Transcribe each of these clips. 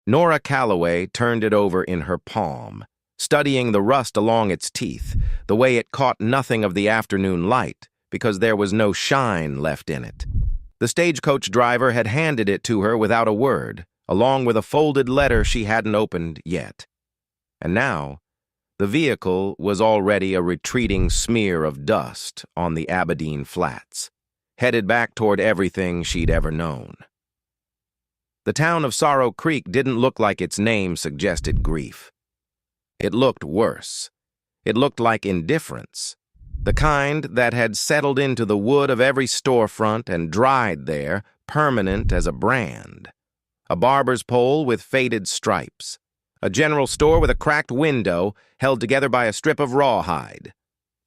Nora Calloway turned it over in her palm, studying the rust along its teeth, the way it caught nothing of the afternoon light because there was no shine left in it. The stagecoach driver had handed it to her without a word, along with a folded letter she hadn't opened yet. And now, the vehicle was already a retreating smear of dust on the Abadine Flats, headed back toward everything she'd ever known. The town of Sorrow Creek didn't look like its name suggested grief. It looked worse. It looked like indifference, the kind that had settled into the wood of every storefront and dried there, permanent as a brand. A barber's pole with faded stripes. A general store with a cracked window held together by a strip of rawhide.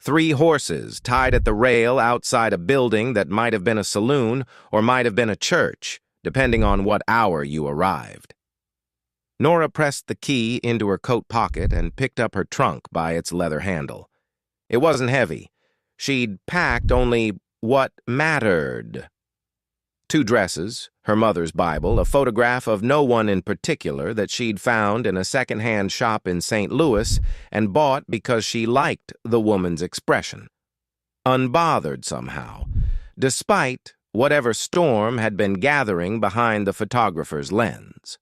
3 horses tied at the rail outside a building that might have been a saloon or might have been a church, depending on what hour you arrived. Nora pressed the key into her coat pocket and picked up her trunk by its leather handle. It wasn't heavy. She'd packed only what mattered. 2 dresses, her mother's Bible, a photograph of no one in particular that she'd found in a second-hand shop in St. Louis and bought because she liked the woman's expression. Unbothered somehow, despite whatever storm had been gathering behind the photographer's lens.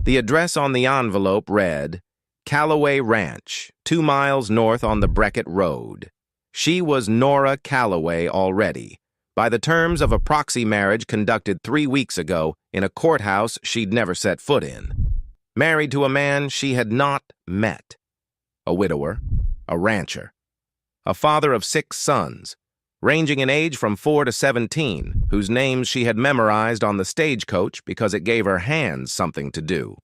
The address on the envelope read, Calloway Ranch, 2 miles north on the Breckett Road. She was Nora Calloway already, by the terms of a proxy marriage conducted 3 weeks ago in a courthouse she'd never set foot in. Married to a man she had not met. A widower, a rancher, a father of 6 sons, ranging in age from 4 to 17, whose names she had memorized on the stagecoach because it gave her hands something to do,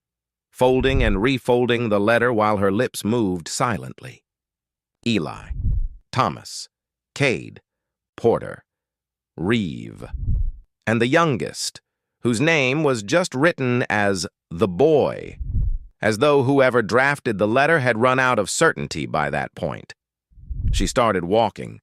folding and refolding the letter while her lips moved silently. Eli, Thomas, Cade, Porter, Reeve, and the youngest, whose name was just written as the boy, as though whoever drafted the letter had run out of certainty by that point. She started walking.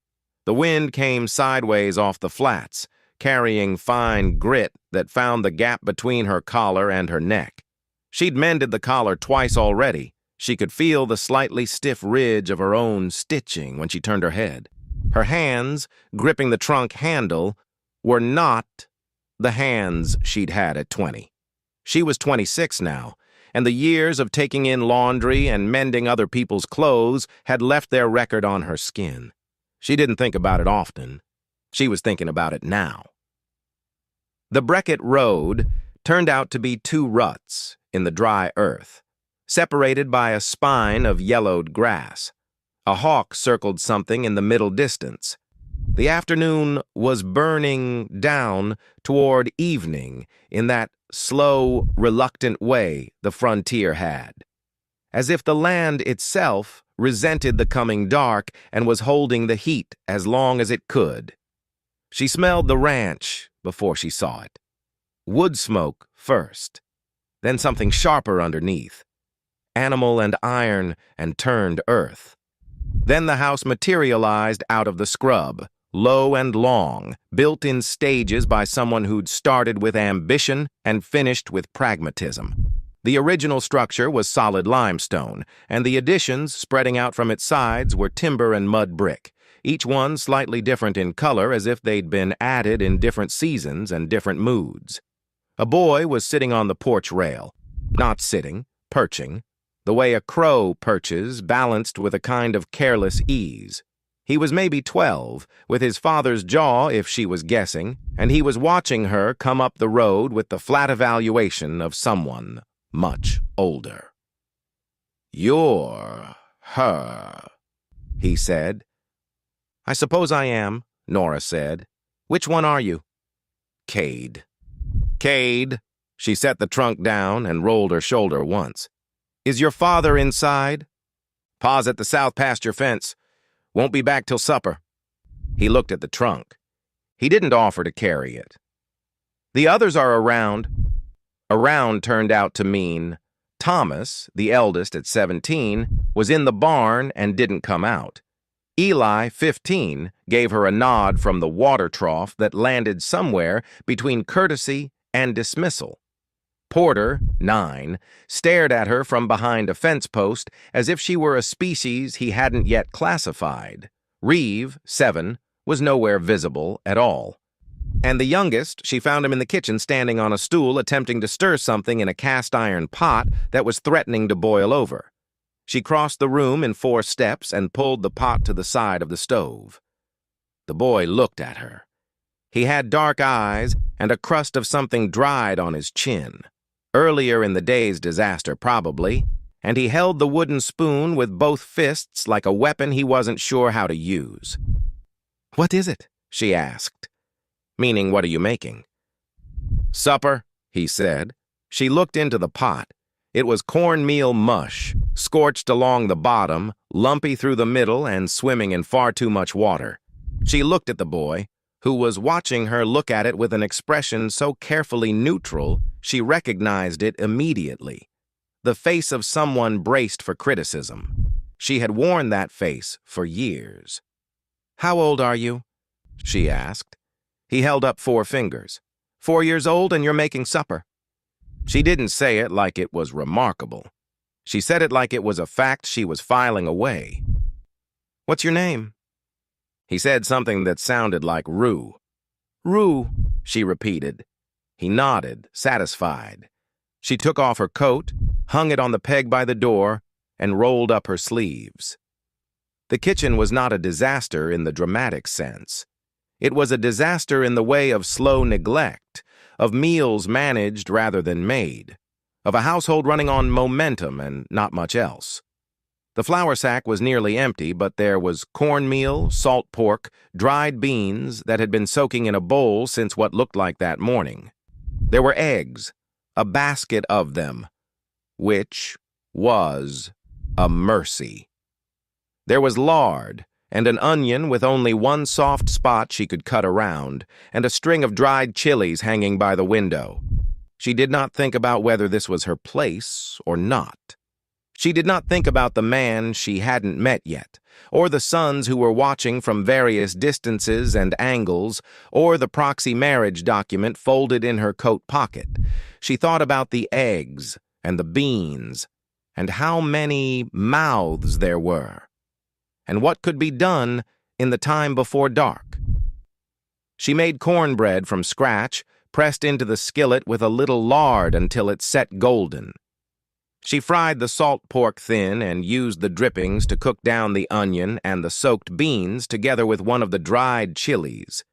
The wind came sideways off the flats, carrying fine grit that found the gap between her collar and her neck. She'd mended the collar twice already. She could feel the slightly stiff ridge of her own stitching when she turned her head. Her hands, gripping the trunk handle, were not the hands she'd had at 20. She was 26 now, and the years of taking in laundry and mending other people's clothes had left their record on her skin. She didn't think about it often. She was thinking about it now. The Breckett Road turned out to be 2 ruts in the dry earth, separated by a spine of yellowed grass. A hawk circled something in the middle distance. The afternoon was burning down toward evening in that slow, reluctant way the frontier had, as if the land itself resented the coming dark and was holding the heat as long as it could. She smelled the ranch before she saw it. Wood smoke first, then something sharper underneath. Animal and iron and turned earth. Then the house materialized out of the scrub, low and long, built in stages by someone who'd started with ambition and finished with pragmatism. The original structure was solid limestone, and the additions spreading out from its sides were timber and mud brick, each one slightly different in color as if they'd been added in different seasons and different moods. A boy was sitting on the porch rail, not sitting, perching, the way a crow perches, balanced with a kind of careless ease. He was maybe 12, with his father's jaw if she was guessing, and he was watching her come up the road with the flat evaluation of someone much older. "You're her," he said. "I suppose I am," Nora said. "Which one are you?" "Cade." "Cade." She set the trunk down and rolled her shoulder once. "Is your father inside?" "Pa's at the south pasture fence. Won't be back till supper." He looked at the trunk. He didn't offer to carry it. "The others are around." Around turned out to mean Thomas, the eldest at 17, was in the barn and didn't come out. Eli, 15, gave her a nod from the water trough that landed somewhere between courtesy and dismissal. Porter, 9, stared at her from behind a fence post as if she were a species he hadn't yet classified. Reeve, 7, was nowhere visible at all. And the youngest, she found him in the kitchen standing on a stool attempting to stir something in a cast-iron pot that was threatening to boil over. She crossed the room in 4 steps and pulled the pot to the side of the stove. The boy looked at her. He had dark eyes and a crust of something dried on his chin. Earlier in the day's disaster, probably, and he held the wooden spoon with both fists like a weapon he wasn't sure how to use. "What is it?" she asked. Meaning, what are you making? "Supper," he said. She looked into the pot. It was cornmeal mush, scorched along the bottom, lumpy through the middle, and swimming in far too much water. She looked at the boy, who was watching her look at it with an expression so carefully neutral she recognized it immediately. The face of someone braced for criticism. She had worn that face for years. "How old are you?" she asked. He held up 4 fingers. 4 years old and you're making supper." She didn't say it like it was remarkable. She said it like it was a fact she was filing away. "What's your name?" He said something that sounded like Rue. "Rue," she repeated. He nodded, satisfied. She took off her coat, hung it on the peg by the door, and rolled up her sleeves. The kitchen was not a disaster in the dramatic sense. It was a disaster in the way of slow neglect, of meals managed rather than made, of a household running on momentum and not much else. The flour sack was nearly empty, but there was cornmeal, salt pork, dried beans that had been soaking in a bowl since what looked like that morning. There were eggs, a basket of them, which was a mercy. There was lard, and an onion with only one soft spot she could cut around, and a string of dried chilies hanging by the window. She did not think about whether this was her place or not. She did not think about the man she hadn't met yet, or the sons who were watching from various distances and angles, or the proxy marriage document folded in her coat pocket. She thought about the eggs and the beans, and how many mouths there were, and what could be done in the time before dark. She made cornbread from scratch, pressed into the skillet with a little lard until it set golden. She fried the salt pork thin and used the drippings to cook down the onion and the soaked beans together with one of the dried chilies,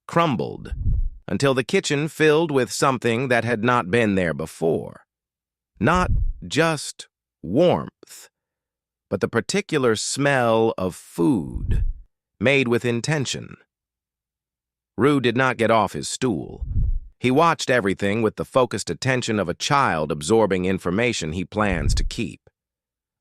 crumbled, until the kitchen filled with something that had not been there before. Not just warmth, but the particular smell of food, made with intention. Rue did not get off his stool. He watched everything with the focused attention of a child absorbing information he plans to keep.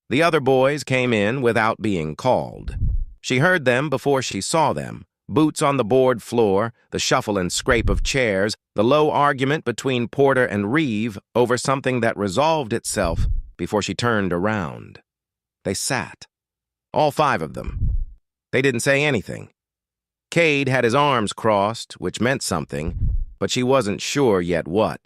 The other boys came in without being called. She heard them before she saw them. Boots on the board floor, the shuffle and scrape of chairs, the low argument between Porter and Reeve over something that resolved itself before she turned around. They sat. All 5 of them. They didn't say anything. Cade had his arms crossed, which meant something, but she wasn't sure yet what.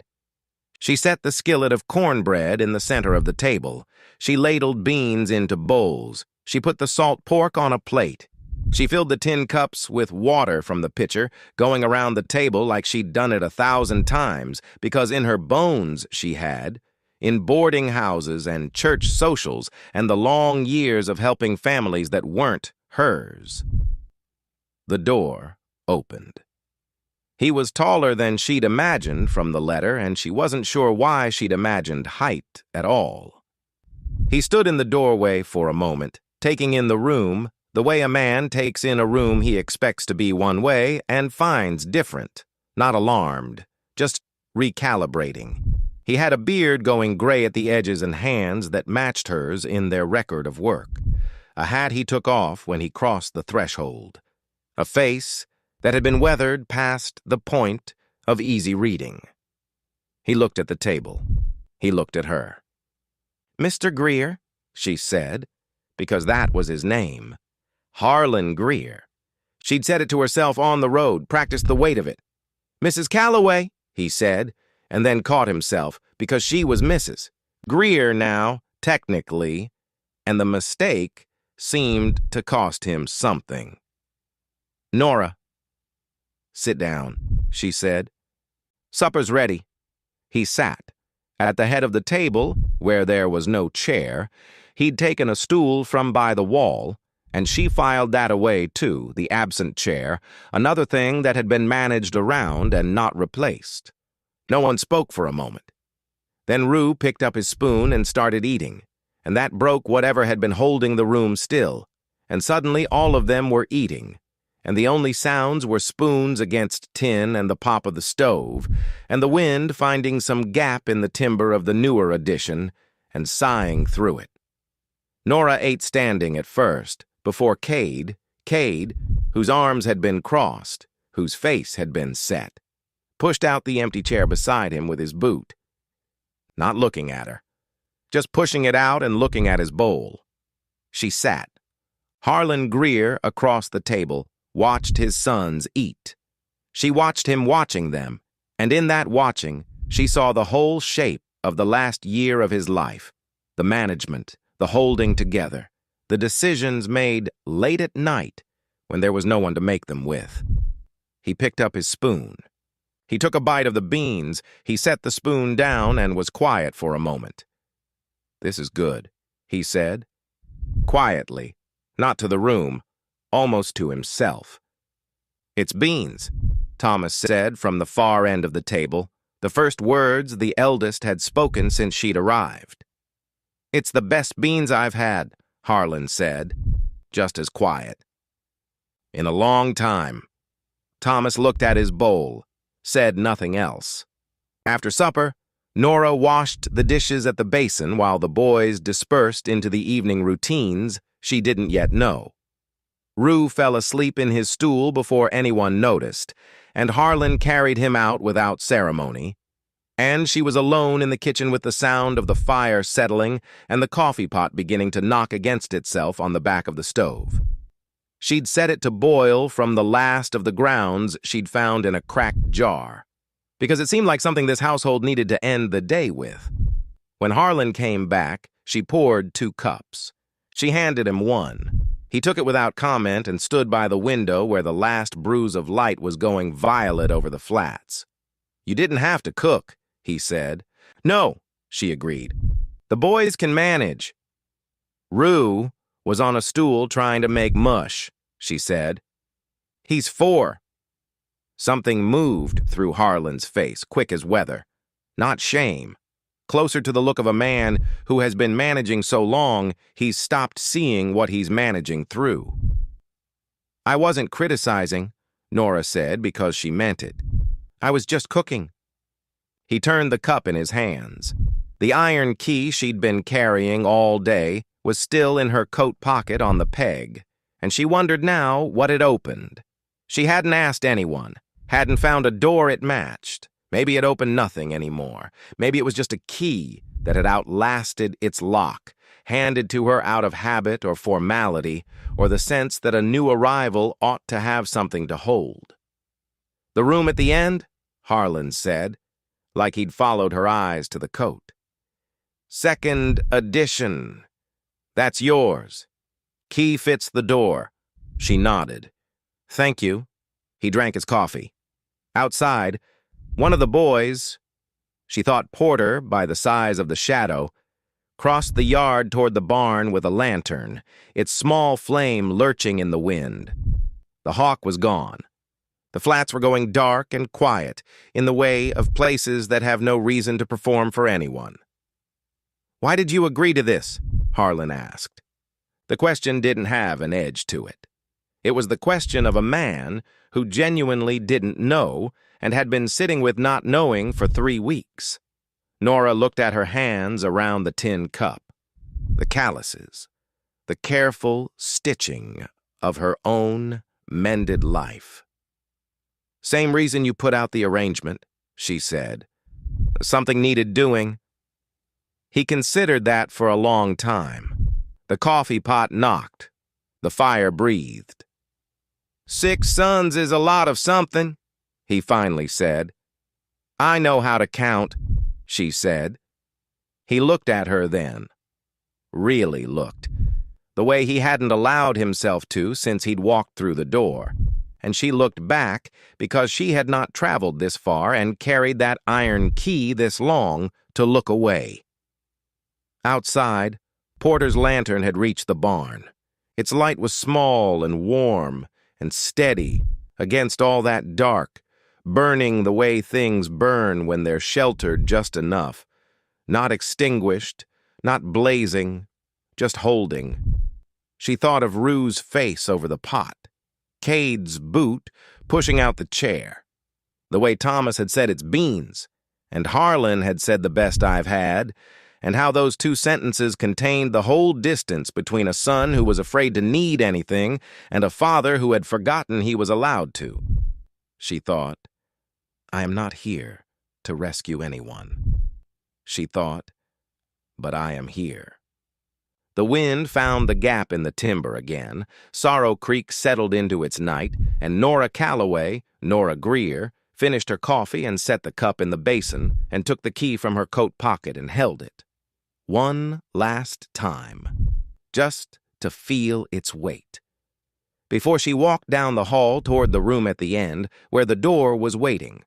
She set the skillet of cornbread in the center of the table. She ladled beans into bowls. She put the salt pork on a plate. She filled the tin cups with water from the pitcher, going around the table like she'd done it 1,000 times, because in her bones she had, in boarding houses and church socials and the long years of helping families that weren't hers. The door opened. He was taller than she'd imagined from the letter, and she wasn't sure why she'd imagined height at all. He stood in the doorway for a moment, taking in the room, the way a man takes in a room he expects to be one way and finds different, not alarmed, just recalibrating. He had a beard going gray at the edges and hands that matched hers in their record of work, a hat he took off when he crossed the threshold, a face that had been weathered past the point of easy reading. He looked at the table. He looked at her. "Mr. Greer," she said, because that was his name. Harlan Greer. She'd said it to herself on the road, practiced the weight of it. "Mrs. Calloway," he said, and then caught himself because she was Mrs. Greer now, technically, and the mistake seemed to cost him something. "Nora, sit down," she said. "Supper's ready." He sat. At the head of the table, where there was no chair, he'd taken a stool from by the wall, and she filed that away too, the absent chair, another thing that had been managed around and not replaced. No one spoke for a moment. Then Rue picked up his spoon and started eating, and that broke whatever had been holding the room still, and suddenly all of them were eating, and the only sounds were spoons against tin and the pop of the stove, and the wind finding some gap in the timber of the newer edition and sighing through it. Nora ate standing at first, before Cade, whose arms had been crossed, whose face had been set, pushed out the empty chair beside him with his boot. Not looking at her, just pushing it out and looking at his bowl. She sat. Harlan Greer, across the table, watched his sons eat. She watched him watching them, and in that watching, she saw the whole shape of the last year of his life, the management, the holding together, the decisions made late at night when there was no one to make them with. He picked up his spoon. He took a bite of the beans, he set the spoon down and was quiet for a moment. "This is good," he said, quietly, not to the room, almost to himself. "It's beans," Thomas said from the far end of the table, the first words the eldest had spoken since she'd arrived. "It's the best beans I've had," Harlan said, just as quiet. "In a long time." Thomas looked at his bowl, said nothing else. After supper, Nora washed the dishes at the basin while the boys dispersed into the evening routines she didn't yet know. Rue fell asleep in his stool before anyone noticed, and Harlan carried him out without ceremony, and she was alone in the kitchen with the sound of the fire settling and the coffee pot beginning to knock against itself on the back of the stove. She'd set it to boil from the last of the grounds she'd found in a cracked jar, because it seemed like something this household needed to end the day with. When Harlan came back, she poured 2 cups. She handed him one. He took it without comment and stood by the window where the last bruise of light was going violet over the flats. "You didn't have to cook," he said. "No," she agreed. "The boys can manage." Rue was on a stool trying to make mush, she said. "He's 4. Something moved through Harlan's face, quick as weather. Not shame. Closer to the look of a man who has been managing so long, he's stopped seeing what he's managing through. "I wasn't criticizing," Nora said, because she meant it. "I was just cooking." He turned the cup in his hands. The iron key she'd been carrying all day was still in her coat pocket on the peg, and she wondered now what it opened. She hadn't asked anyone, hadn't found a door it matched. Maybe it opened nothing anymore. Maybe it was just a key that had outlasted its lock, handed to her out of habit or formality, or the sense that a new arrival ought to have something to hold. "The room at the end?" Harlan said, like he'd followed her eyes to the coat. "Second edition. That's yours. Key fits the door." She nodded. "Thank you." He drank his coffee. Outside, one of the boys, she thought Porter by the size of the shadow, crossed the yard toward the barn with a lantern, its small flame lurching in the wind. The hawk was gone. The flats were going dark and quiet, in the way of places that have no reason to perform for anyone. "Why did you agree to this?" Harlan asked. The question didn't have an edge to it. It was the question of a man who genuinely didn't know and had been sitting with not knowing for 3 weeks. Nora looked at her hands around the tin cup, the calluses, the careful stitching of her own mended life. "Same reason you put out the arrangement," she said. "Something needed doing." He considered that for a long time. The coffee pot knocked. The fire breathed. "6 sons is a lot of something," he finally said. "I know how to count." she said. He looked at her then. Really looked. The way he hadn't allowed himself to since he'd walked through the door. And she looked back because she had not traveled this far and carried that iron key this long to look away. Outside, Porter's lantern had reached the barn. Its light was small and warm and steady against all that dark, burning the way things burn when they're sheltered just enough. Not extinguished, not blazing, just holding. She thought of Rue's face over the pot, Cade's boot pushing out the chair, the way Thomas had said it's beans, and Harlan had said the best I've had, and how those two sentences contained the whole distance between a son who was afraid to need anything and a father who had forgotten he was allowed to. She thought, I am not here to rescue anyone. She thought, but I am here. The wind found the gap in the timber again, Sorrow Creek settled into its night, and Nora Calloway, Nora Greer, finished her coffee and set the cup in the basin and took the key from her coat pocket and held it. One last time, just to feel its weight. Before she walked down the hall toward the room at the end, where the door was waiting,